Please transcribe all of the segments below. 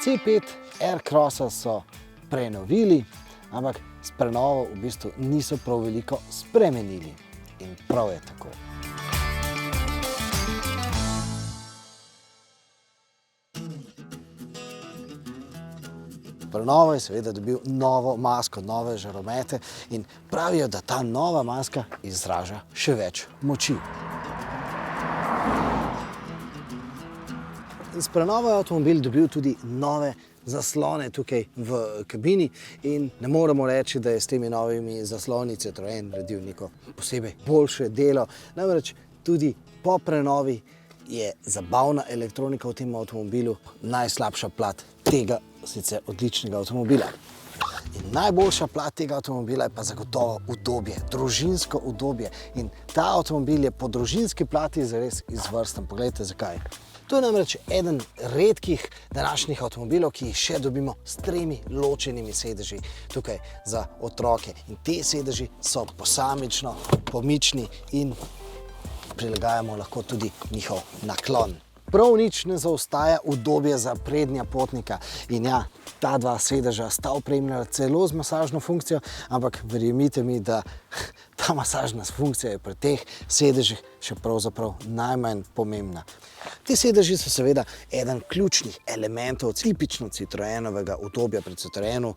C5 Aircrossa so prenovili, ampak s prenovo v bistvu niso prav veliko spremenili. In prav je tako. Prenovo je seveda dobil novo masko, nove žaromete in pravijo, da ta nova maska izraža še več moči. In s prenovo je avtomobil dobil tudi nove zaslone tukaj v kabini in ne moremo reči, da je s temi novimi zasloni Citroen naredil neko posebej boljše delo. Namreč tudi po prenovi je zabavna elektronika v tem avtomobilu najslabša plat tega sicer odličnega avtomobila. In najboljša plat tega avtomobila je pa zagotovo udobje, družinsko udobje. In ta avtomobil je po družinski plati zares izvrsten. Poglejte, zakaj. To je namreč eden redkih današnjih avtomobilov, ki jih še dobimo s 3 ločenimi sedeži tukaj za otroke. In te sedeži so posamično pomični in prilagajamo lahko tudi njihov naklon. Prav nič ne zaostaja udobje za prednja potnika. In ja, ta dva sedeža sta opremljena celo z masažno funkcijo, ampak verjemite mi, da ta masažna funkcija je pri teh sedežih še pravzaprav najmanj pomembna. Ti sedeži so seveda eden ključnih elementov tipično Citroenovega udobja. Pri Citroenu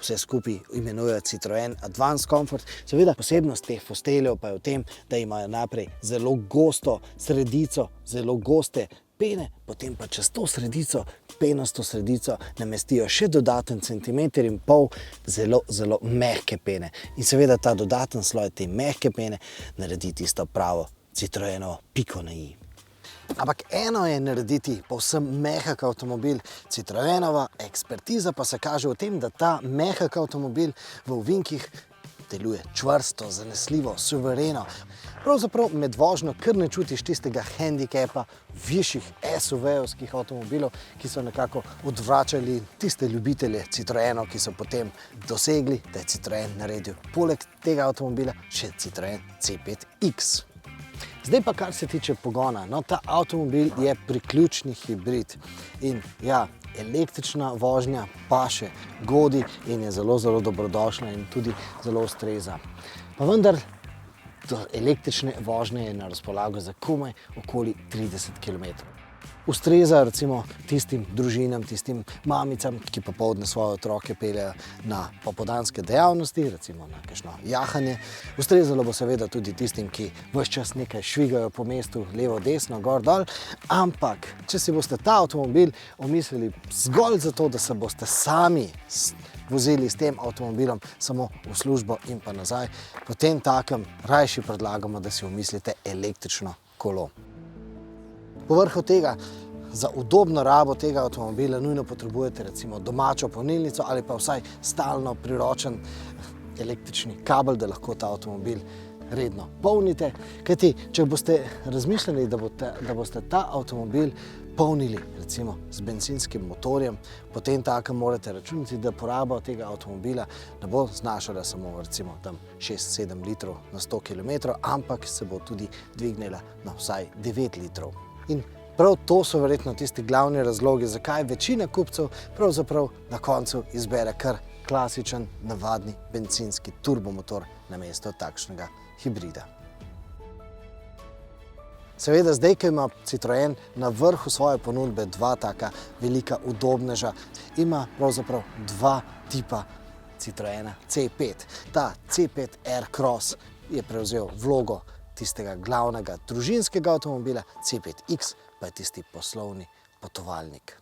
vse skupaj imenujejo Citroen Advanced Comfort. Seveda posebnost teh posteljev pa je v tem, da imajo najprej zelo gosto sredico, zelo goste pene, potem pa čez to sredico, penasto sredico, namestijo še dodaten 1,5 cm zelo mehke pene. In seveda ta dodaten sloj te mehke pene naredi tisto pravo Citroenovo piko na i. Ampak eno je narediti povsem mehak avtomobil, Citroenova ekspertiza pa se kaže v tem, da ta mehak avtomobil v ovinkih deluje čvrsto, zanesljivo, suvereno. Pravzaprav med vožnjo kar ne čutiš tistega hendikepa višjih SUV-ovskih avtomobilov, ki so nekako odvračali tiste ljubitelje Citroenov, ki so potem dosegli, da je Citroen naredil poleg tega avtomobila še Citroen C5X. Zdaj pa kar se tiče pogona, no ta avtomobil je priključni hibrid in ja, električna vožnja paše, godi in je zelo dobrodošla in tudi zelo ustreza. Pa vendar do električne vožnje je na razpolago za komaj okoli 30 km. Ustreza recimo tistim družinam, tistim mamicam, ki popoldne svoje otroke peljejo na popoldanske dejavnosti, recimo na kakšno jahanje. Ustrezalo bo seveda tudi tistim, ki ves čas nekaj švigajo po mestu, levo, desno, gor, dol. Ampak, če si boste ta avtomobil omislili zgolj zato, da se boste sami vozili s tem avtomobilom samo v službo in pa nazaj, potem takem rajši predlagamo, da si omislite električno kolo. Povrhu tega, za udobno rabo tega avtomobila nujno potrebujete recimo domačo polnilnico ali pa vsaj stalno priročen električni kabel, da lahko ta avtomobil redno polnite. Kajti, če boste razmišljali, da boste ta avtomobil polnili recimo z benzinskim motorjem, potem takem morate računati, da poraba tega avtomobila ne bo znašala samo recimo tam 6-7 litrov na 100 km, ampak se bo tudi dvignila na vsaj 9 litrov. In prav to so verjetno tisti glavni razlogi, zakaj večina kupcev pravzaprav na koncu izbere kar klasičen, navadni bencinski turbomotor namesto takšnega hibrida. Seveda zdaj, ko ima Citroen na vrhu svoje ponudbe dva taka velika udobneža, ima pravzaprav dva tipa Citroena C5. Ta C5 Aircross je prevzel vlogo tistega glavnega družinskega avtomobila, C5X pa je tisti poslovni potovalnik.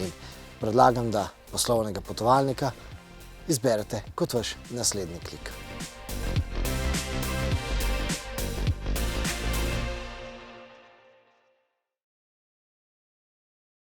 In predlagam, da poslovnega potovalnika izberete kot vaš naslednji klik.